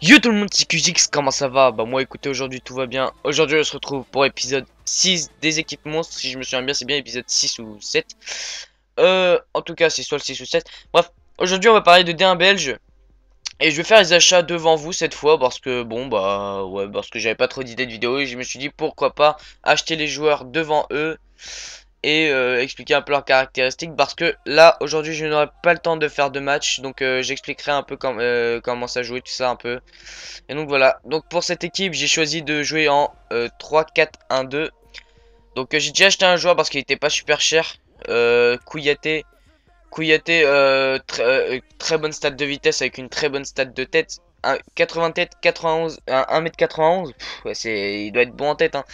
Yo tout le monde, c'est QGX, comment ça va? Bah moi écoutez, aujourd'hui tout va bien. Aujourd'hui on se retrouve pour épisode 6 des équipes monstres. Si je me souviens bien, c'est bien épisode 6 ou 7. En tout cas c'est soit le 6 ou 7. Bref, aujourd'hui on va parler de D1 belge. Et je vais faire les achats devant vous cette fois parce que bon bah ouais, parce que j'avais pas trop d'idées de vidéo. Et je me suis dit pourquoi pas acheter les joueurs devant eux et expliquer un peu leurs caractéristiques parce que là aujourd'hui je n'aurai pas le temps de faire de match, donc j'expliquerai un peu comment ça jouer, tout ça un peu. Et donc voilà, donc pour cette équipe j'ai choisi de jouer en 3-4-1-2. Donc j'ai déjà acheté un joueur parce qu'il était pas super cher, Kouyaté. Kouyaté, très bonne stat de vitesse avec une très bonne stat de tête. 80 tête, 91, 1m91, ouais, il doit être bon en tête, hein.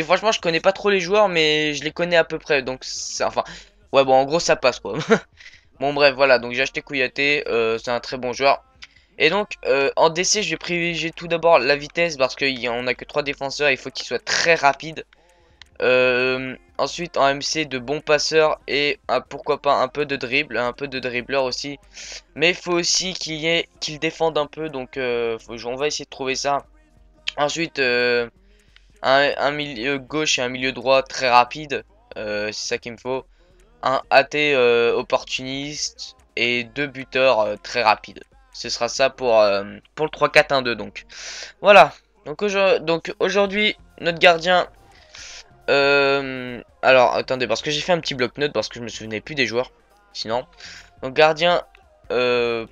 Franchement, je connais pas trop les joueurs, mais je les connais à peu près. Donc, enfin, ouais, bon, en gros, ça passe quoi. Bon, bref, voilà. Donc, j'ai acheté Kouyaté, c'est un très bon joueur. Et donc, en DC, je vais privilégier tout d'abord la vitesse parce qu'on a que 3 défenseurs et il faut qu'il soit très rapide. Ensuite en MC de bons passeurs et pourquoi pas un peu de dribble, un peu de dribbleur aussi. Mais il faut aussi qu'il défende un peu, donc on va essayer de trouver ça. Ensuite un milieu gauche et un milieu droit très rapide, c'est ça qu'il me faut. Un AT opportuniste et deux buteurs très rapides. Ce sera ça pour le 3-4-1-2 donc. Voilà. Donc aujourd'hui notre gardien. Alors attendez, parce que j'ai fait un petit bloc-notes parce que je me souvenais plus des joueurs. Sinon, donc gardien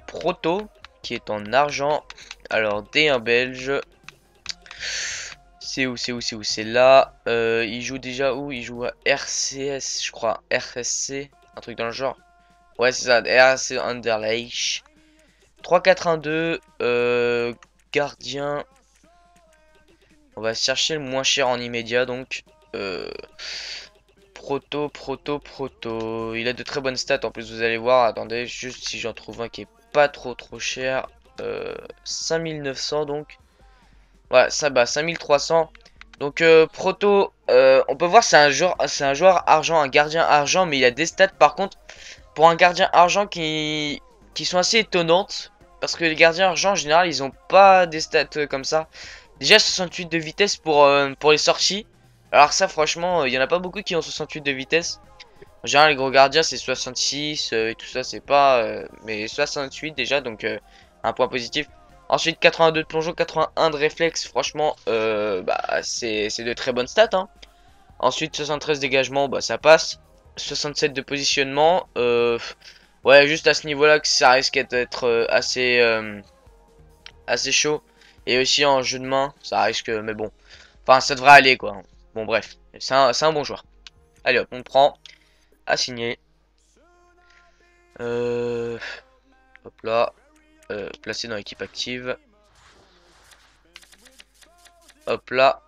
Proto qui est en argent. Alors D1 belge. C'est là. Il joue déjà où? Il joue à RCS, je crois. RSC, un truc dans le genre. Ouais, c'est ça. RSC Anderlecht. 3-4-1-2. Gardien. On va chercher le moins cher en immédiat donc. Euh, Proto. Il a de très bonnes stats en plus, vous allez voir. Attendez, juste si j'en trouve un qui est pas trop cher. 5900 donc. Voilà, ça bah 5300. Donc Proto, on peut voir c'est un joueur argent, un gardien argent, mais il a des stats par contre pour un gardien argent qui sont assez étonnantes. Parce que les gardiens argent en général ils ont pas des stats comme ça. Déjà 68 de vitesse pour les sorties. Alors ça franchement, il y en a pas beaucoup qui ont 68 de vitesse. En général les gros gardiens c'est 66 et tout ça c'est pas... mais 68 déjà donc un point positif. Ensuite 82 de plongeon, 81 de réflexe. Franchement bah, c'est de très bonnes stats, hein. Ensuite 73 dégagement, bah ça passe. 67 de positionnement. Ouais, juste à ce niveau là que ça risque d'être assez chaud. Et aussi en jeu de main, ça risque, mais bon. Enfin, ça devrait aller quoi. Bon, bref, c'est un bon joueur. Allez hop, on prend. À signer. Hop là. Placé dans l'équipe active. Hop là.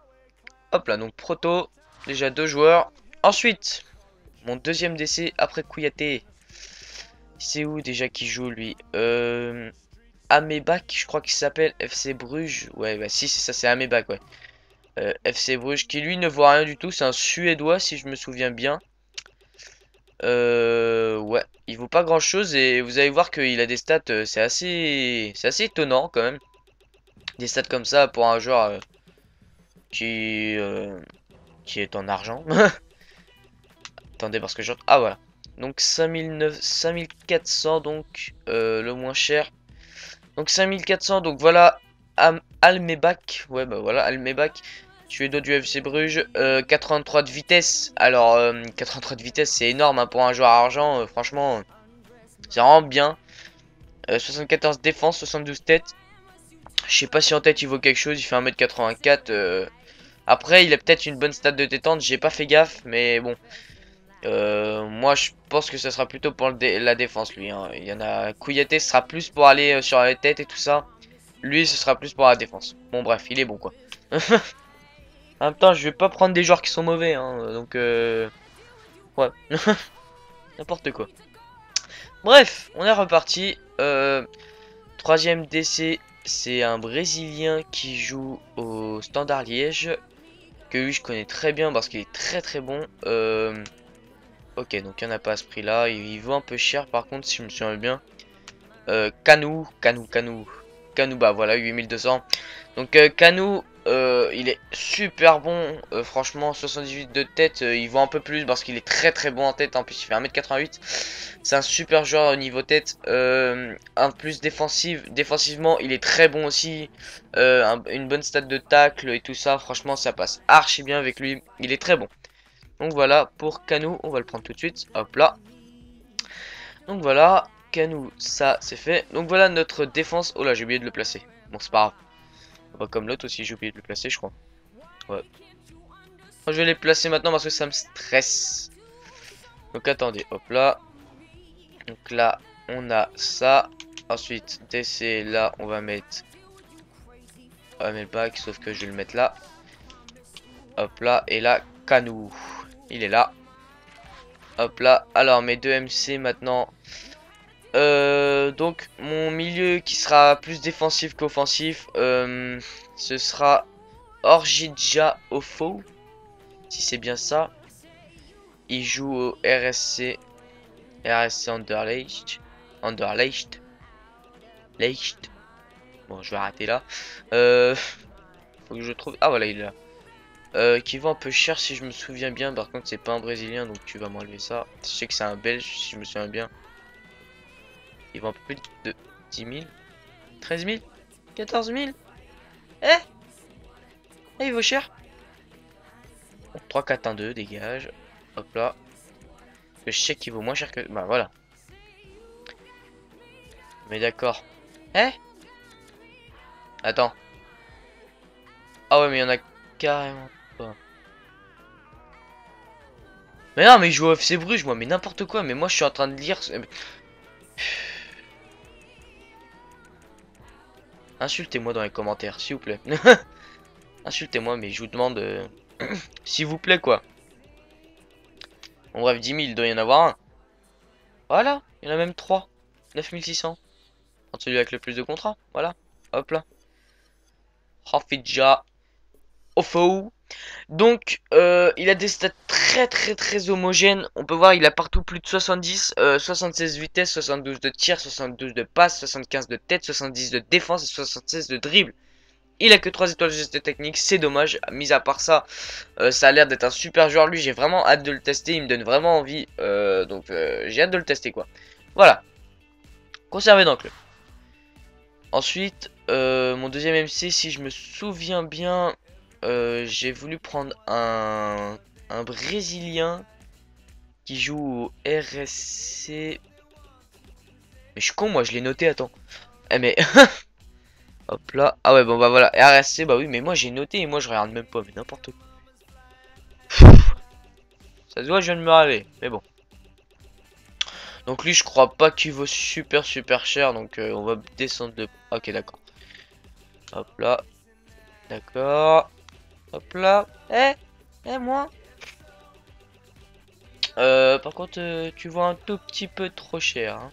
Hop là, donc Proto. Déjà deux joueurs. Ensuite, mon deuxième décès après Kouyaté. C'est où déjà qui joue lui? Amebak, je crois qu'il s'appelle FC Bruges. Ouais, bah si, c'est ça, c'est Amebak, ouais. FC Bruges qui lui ne voit rien du tout. C'est un Suédois si je me souviens bien. Ouais, il vaut pas grand chose et vous allez voir qu'il a des stats, c'est assez étonnant quand même. Des stats comme ça pour un joueur qui, euh, qui est en argent. Attendez parce que je... Ah voilà. Donc 5400 donc le moins cher. Donc 5400 donc voilà Almebak. Ouais bah voilà Almebak. Suédois du FC Bruges. 83 de vitesse. Alors 83 de vitesse c'est énorme hein, pour un joueur argent. Franchement c'est vraiment bien. 74 défense, 72 tête. Je sais pas si en tête il vaut quelque chose, il fait 1m84. Après, il a peut-être une bonne stat de détente, j'ai pas fait gaffe, mais bon. Moi, je pense que ça sera plutôt pour la défense, lui, hein. Il y en a. Kouyaté, ce sera plus pour aller sur la tête et tout ça. Lui, ce sera plus pour la défense. Bon, bref, il est bon, quoi. En même temps, je vais pas prendre des joueurs qui sont mauvais, hein. Donc, ouais. N'importe quoi. Bref, on est reparti. Troisième décès, c'est un Brésilien qui joue au Standard Liège. Que lui, je connais très bien parce qu'il est très bon. Ok, donc il n'y en a pas à ce prix là. Il vaut un peu cher par contre, si je me souviens bien. Canou. Kanouba, voilà, 8200. Donc Kanou, il est super bon, franchement, 78 de tête, il vaut un peu plus parce qu'il est très très bon en tête, en plus il fait 1m88. C'est un super joueur au niveau tête, un plus défensivement il est très bon aussi, une bonne stat de tacle et tout ça, franchement ça passe archi bien avec lui, il est très bon. Donc voilà, pour Kanou, on va le prendre tout de suite, hop là. Donc voilà, Kanou, ça c'est fait. Donc voilà notre défense, oh là j'ai oublié de le placer, bon c'est pas grave. Pas comme l'autre aussi, j'ai oublié de le placer, je crois. Ouais. Je vais les placer maintenant parce que ça me stresse. Donc attendez, hop là. Donc là, on a ça. Ensuite, DC, là, on va mettre... On va mettre le bac, sauf que je vais le mettre là. Hop là, et là, Kanou. Il est là. Hop là. Alors, mes deux MC maintenant. Donc, mon milieu qui sera plus défensif qu'offensif, ce sera Orjidja Ofo. Si c'est bien ça. Il joue au RSC Anderlecht. Bon, je vais arrêter là. Faut que je trouve. Ah voilà, il est là. Qui vaut un peu cher si je me souviens bien. Par contre, c'est pas un Brésilien, donc tu vas m'enlever ça. Je sais que c'est un Belge si je me souviens bien. Il vaut un peu plus de 10 000, 13 000, 14 000. Eh, il vaut cher. Bon, 3, 4, 1, 2, dégage. Hop là. Je sais qu'il vaut moins cher que. Bah voilà. Mais d'accord. Eh, attends. Ah ouais, mais il y en a carrément pas. Mais non, mais il joue au FC Bruges, moi, mais n'importe quoi. Mais moi, je suis en train de lire. Insultez-moi dans les commentaires, s'il vous plaît. Insultez-moi, mais je vous demande. S'il vous plaît, quoi. Bon, bref, 10 000, il doit y en avoir un. Voilà, il y en a même 3. 9600. Celui avec le plus de contrats. Voilà, hop là. Rafidja Ofo. Donc, il a des stats très homogènes. On peut voir, il a partout plus de 70, 76 vitesse, 72 de tir, 72 de passe, 75 de tête, 70 de défense et 76 de dribble. Il a que 3 étoiles de geste technique, c'est dommage. Mis à part ça, ça a l'air d'être un super joueur. Lui, j'ai vraiment hâte de le tester. Il me donne vraiment envie. Donc, j'ai hâte de le tester, quoi. Voilà. Conservé dans le club. Ensuite, mon deuxième MC, si je me souviens bien, j'ai voulu prendre un Brésilien qui joue au RSC. Mais je suis con, moi, je l'ai noté, attends. Eh, mais... Hop là. Ah ouais, bon, bah voilà. RSC, bah oui, mais moi, j'ai noté et moi, je regarde même pas, mais n'importe quoi. Ça se voit, je viens de me râler, mais bon. Donc lui, je crois pas qu'il vaut super cher, donc on va descendre de... Ok, d'accord. Hop là. D'accord. Hop là. Moi. Par contre, tu vois un tout petit peu trop cher. Hein.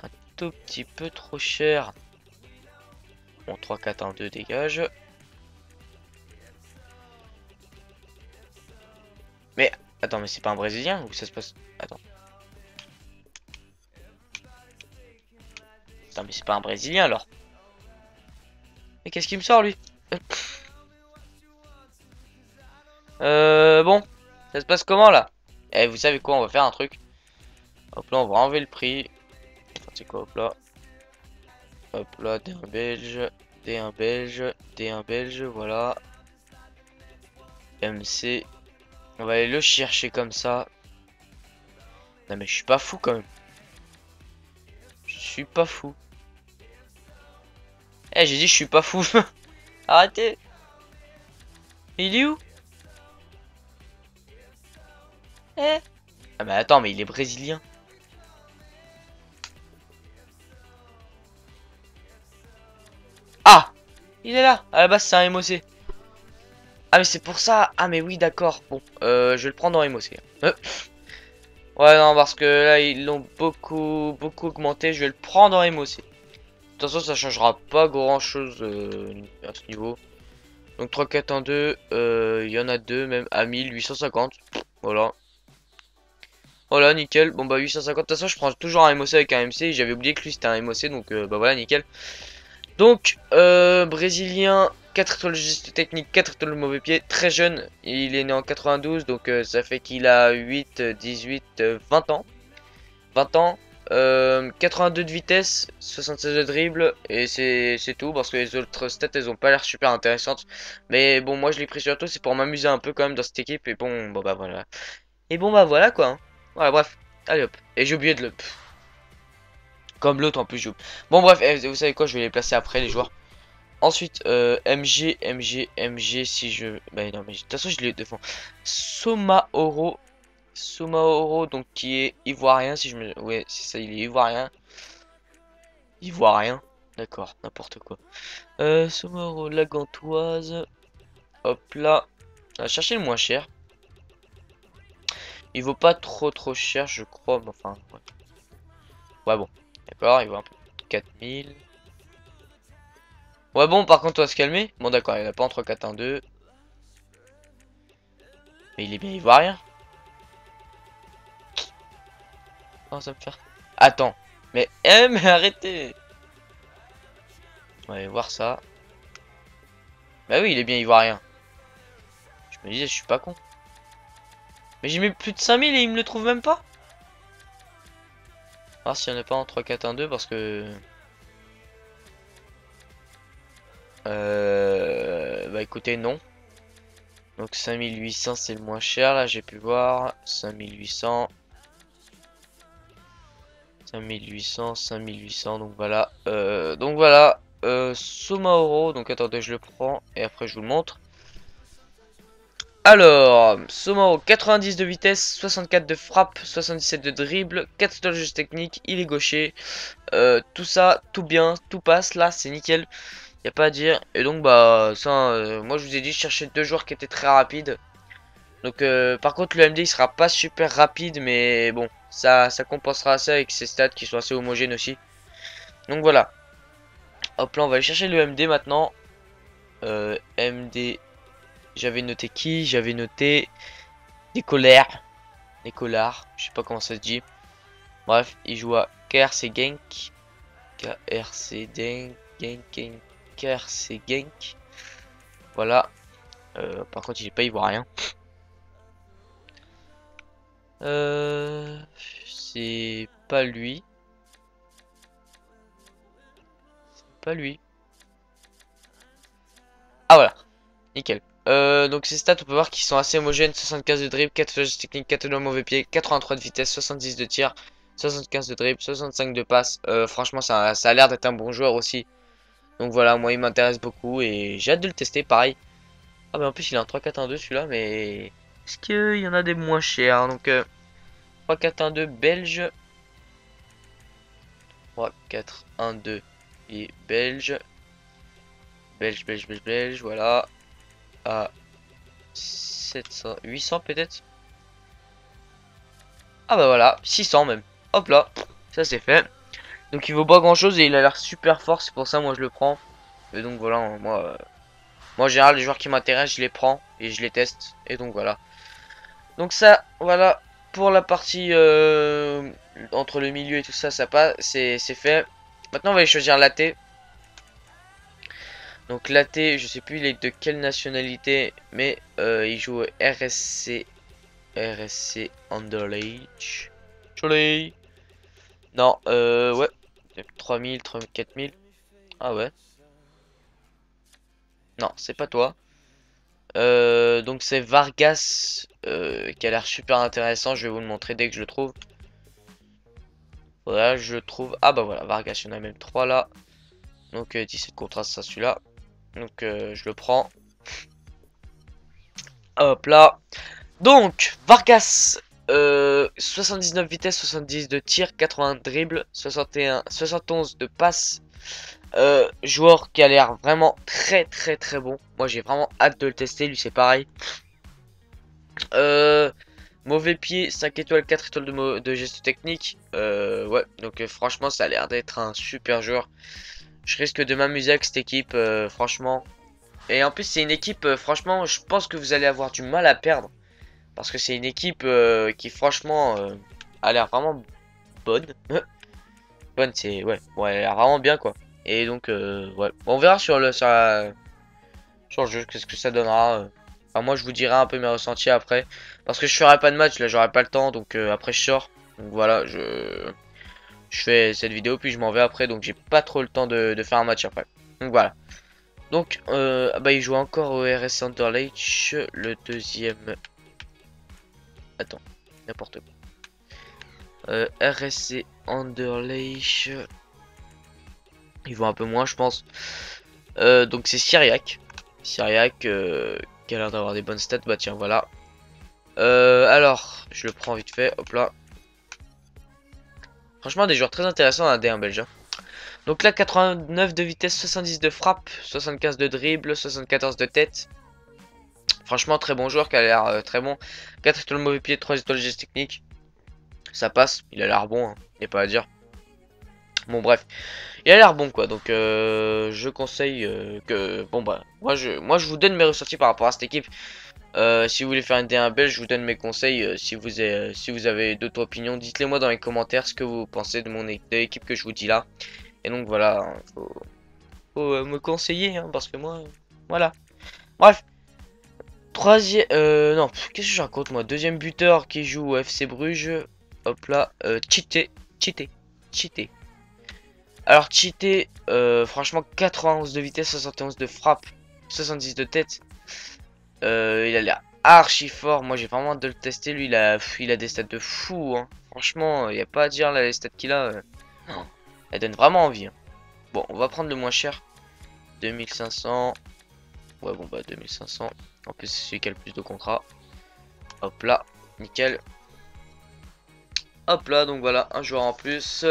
Un tout petit peu trop cher. Bon, 3, 4, 1, 2, dégage. Mais, attends, mais c'est pas un Brésilien ou ça se passe... Attends. Attends, mais c'est pas un Brésilien alors. Mais qu'est-ce qu'il me sort lui? Bon. Ça se passe comment là? Eh, vous savez quoi, on va faire un truc. Hop là, on va enlever le prix. C'est quoi, hop là. Hop là, D1 belge, D1 belge, D1 belge, voilà. MC. On va aller le chercher comme ça. Non mais je suis pas fou quand même. Je suis pas fou. Eh, j'ai dit je suis pas fou. Arrêtez. Il est où? Eh. Ah mais attends, mais il est brésilien. Ah, il est là. À la base c'est un MOC. Ah mais c'est pour ça. Ah mais oui d'accord. Bon, je vais le prendre en MOC. Ouais non parce que là ils l'ont beaucoup augmenté. Je vais le prendre en MOC. De toute façon ça changera pas grand chose à ce niveau. Donc 3, 4, 1, 2. Il y en a deux même à 1850. Voilà. Voilà, nickel. Bon bah 850. De toute façon, je prends toujours un MOC avec un MC. J'avais oublié que lui c'était un MOC, donc bah voilà, nickel. Donc, brésilien, 4 étoiles de geste technique, 4 étoiles de mauvais pied, très jeune. Il est né en 92, donc ça fait qu'il a 8, 18, 20 ans. 20 ans. 82 de vitesse, 76 de dribble, et c'est tout, parce que les autres stats elles ont pas l'air super intéressantes. Mais bon, moi je l'ai pris surtout, c'est pour m'amuser un peu quand même dans cette équipe, et bon bah voilà. Et bon bah voilà quoi, hein. Voilà, bref, allez hop. Et j'ai oublié de le... Comme l'autre en plus, j'ai oublié. Bon bref, vous savez quoi, je vais les placer après les joueurs. Ensuite, MG, si je... Bah non, mais de toute façon, je les défends. Somaoro, donc qui est ivoirien, si je me... Ouais, c'est ça, il est ivoirien. Ivoirien, d'accord, n'importe quoi. Somaoro, la gantoise. Hop là. On va chercher le moins cher. Il vaut pas trop cher, je crois, mais enfin... Ouais, ouais bon, d'accord, il vaut un peu 4000. Ouais bon, par contre, on va se calmer. Bon d'accord, il a pas entre 4, 1, 2. Mais il est bien ivoirien. Oh, ça me fait... Attends. Mais, mais arrêtez. On va aller voir ça. Bah oui, il est bien ivoirien. Je me disais, je suis pas con. Mais j'ai mis plus de 5000 et il me le trouve même pas. Alors s'il n'y en a pas en 3, 4, 1, 2 parce que... Bah écoutez, non. Donc 5800 c'est le moins cher. Là j'ai pu voir. 5800. 5800. Donc voilà. Somaoro. Donc attendez, je le prends. Et après je vous le montre. Alors, Somaoro, 90 de vitesse, 64 de frappe, 77 de dribble, 4 de jeu technique, il est gaucher. Tout ça, tout bien, tout passe, là c'est nickel, y a pas à dire. Et donc bah ça, moi je vous ai dit, je cherchais deux joueurs qui étaient très rapides. Donc par contre le MD il sera pas super rapide, mais bon, ça compensera ça avec ses stats qui sont assez homogènes aussi. Donc voilà, hop là on va aller chercher le MD maintenant. MD... J'avais noté qui? J'avais noté Décolère. Décolard. Je sais pas comment ça se dit. Bref, il joue à KRC Genk. KRC Genk. KRC Genk. Voilà. Par contre, il est pas ivoirien. C'est pas lui. C'est pas lui. Ah voilà. Nickel. Donc ces stats on peut voir qu'ils sont assez homogènes, 75 de dribble, 4 flèches techniques, 4 de mauvais pied, 83 de vitesse, 70 de tir, 75 de dribble, 65 de passe. Franchement ça a l'air d'être un bon joueur aussi. Donc voilà, moi il m'intéresse beaucoup et j'ai hâte de le tester pareil. Ah mais en plus il a un 3-4-1-2 celui-là, mais est-ce qu'il y en a des moins chers? Donc 3-4-1-2 belge. 3-4-1-2 et belge. Belge, voilà. À 700, 800 peut-être. Ah bah voilà, 600 même. Hop là, ça c'est fait. Donc il vaut pas grand chose et il a l'air super fort, c'est pour ça moi je le prends. Et donc voilà, moi en général les joueurs qui m'intéressent je les prends et je les teste. Et donc voilà. Donc ça, voilà, pour la partie entre le milieu et tout ça, ça passe, c'est fait. Maintenant on va aller choisir l'AT. Donc l'AT, je sais plus il est de quelle nationalité, mais il joue RSC Underage. Joli. Non, ouais. 3000, 4000. Ah ouais. Non, c'est pas toi. Donc c'est Vargas qui a l'air super intéressant. Je vais vous le montrer dès que je le trouve. Voilà, je le trouve. Ah bah voilà, Vargas, il y en a même 3 là. Donc 17 contrats, ça celui-là. Donc je le prends. Hop là. Donc, Vargas, 79 vitesse, 70 de tir, 80 dribble, 71 de passe. Joueur qui a l'air vraiment très bon. Moi j'ai vraiment hâte de le tester, lui c'est pareil. Mauvais pied, 5 étoiles, 4 étoiles de geste technique. Ouais, donc franchement ça a l'air d'être un super joueur. Je risque de m'amuser avec cette équipe, franchement. Et en plus c'est une équipe, franchement, je pense que vous allez avoir du mal à perdre. Parce que c'est une équipe qui franchement a l'air vraiment bonne. Bonne, c'est ouais, ouais, elle a l'air vraiment bien quoi. Et donc ouais, on verra sur sur le jeu qu'est-ce que ça donnera. Enfin, moi je vous dirai un peu mes ressentis après, parce que je ferai pas de match là, j'aurai pas le temps, donc après je sors. Donc voilà, je fais cette vidéo puis je m'en vais après, donc j'ai pas trop le temps de faire un match après. Donc voilà. Donc bah il joue encore au RS Anderlecht, le deuxième. Attends, n'importe quoi. RSC Anderlecht. Il vaut un peu moins, je pense. Donc c'est Syriac. Syriac qui a l'air d'avoir des bonnes stats. Bah tiens, voilà. Alors, je le prends vite fait. Hop là. Franchement, des joueurs très intéressants à D1 belge. Hein. Donc là, 89 de vitesse, 70 de frappe, 75 de dribble, 74 de tête. Franchement, très bon joueur qui a l'air très bon. 4 étoiles mauvais pied, 3 étoiles geste technique. Ça passe, il a l'air bon, hein. Il n'y a pas à dire. Bon bref, il a l'air bon quoi, donc je conseille que bon bah moi je vous donne mes ressorties par rapport à cette équipe. Si vous voulez faire une D1 belge, je vous donne mes conseils. Si vous avez d'autres opinions, dites-les moi dans les commentaires ce que vous pensez de de l'équipe que je vous dis là. Et donc voilà, hein, faut me conseiller hein, parce que moi voilà. Bref, troisième non, qu'est-ce que je raconte moi, deuxième buteur qui joue au FC Bruges. Hop là, cheaté. Alors cheaté, franchement 91 de vitesse, 71 de frappe, 70 de tête. Il a l'air archi fort. Moi j'ai vraiment hâte de le tester. Lui il a des stats de fou. Hein. Franchement, il n'y a pas à dire là, les stats qu'il a. Non, elle donne vraiment envie. Hein. Bon, on va prendre le moins cher. 2500. Ouais bon bah 2500. En plus c'est celui qui a le plus de contrats. Hop là, nickel. Hop là, donc voilà, un joueur en plus.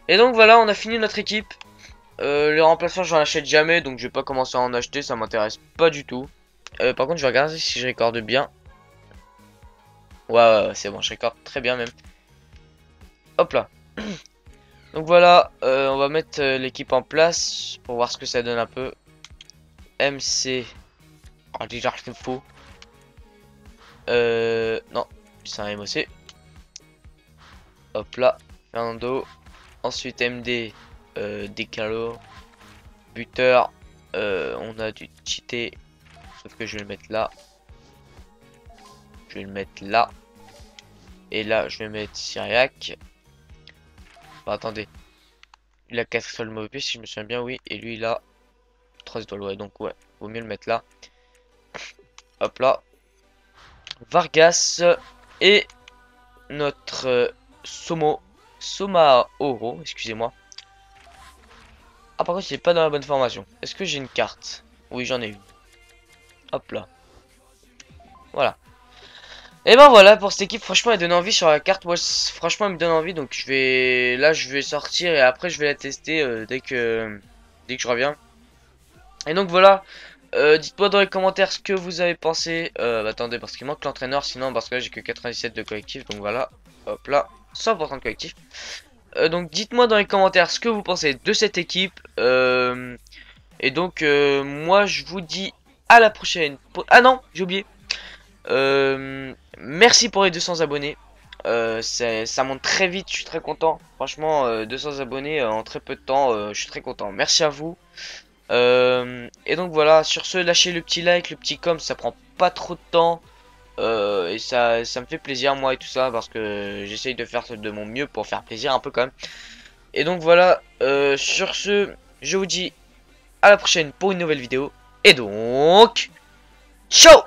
Et donc voilà, on a fini notre équipe. Les remplaçants, j'en achète jamais, donc je vais pas commencer à en acheter, ça m'intéresse pas du tout. Par contre, je vais regarder si je recorde bien. Ouais, c'est bon, je recorde très bien même. Hop là. Donc voilà, on va mettre l'équipe en place pour voir ce que ça donne un peu. MC. Oh, déjà, c'est faux. Non, c'est un MOC. Hop là, Fernando. Ensuite, MD. Decalo. Buteur. On a du cheaté. Sauf que je vais le mettre là. Je vais le mettre là. Et là, je vais mettre Syriac. Bah, attendez. Il a 4 étoiles mauvais pied, si je me souviens bien, oui. Et lui, il a 3 étoiles, ouais. Donc, ouais, vaut mieux le mettre là. Hop là. Vargas. Et notre Somaoro, excusez-moi. Ah, par contre, il n'est pas dans la bonne formation. Est-ce que j'ai une carte? Oui, j'en ai une. Hop là. Voilà. Et ben voilà pour cette équipe, franchement elle donne envie sur la carte, moi franchement elle me donne envie, donc je vais sortir et après je vais la tester dès que je reviens. Et donc voilà, dites-moi dans les commentaires ce que vous avez pensé. Attendez parce qu'il manque l'entraîneur, sinon parce que là j'ai que 97 de collectif, donc voilà, hop là, 100% de collectif. Donc dites-moi dans les commentaires ce que vous pensez de cette équipe. Et donc moi je vous dis à la prochaine. Ah non, j'ai oublié. Merci pour les 200 abonnés. Ça monte très vite, je suis très content. Franchement, 200 abonnés en très peu de temps, je suis très content. Merci à vous. Et donc voilà, sur ce, lâchez le petit like, le petit com, ça prend pas trop de temps. Et ça me fait plaisir moi et tout ça parce que j'essaye de faire de mon mieux pour faire plaisir un peu quand même. Et donc voilà, sur ce, je vous dis à la prochaine pour une nouvelle vidéo. Et donc, ciao!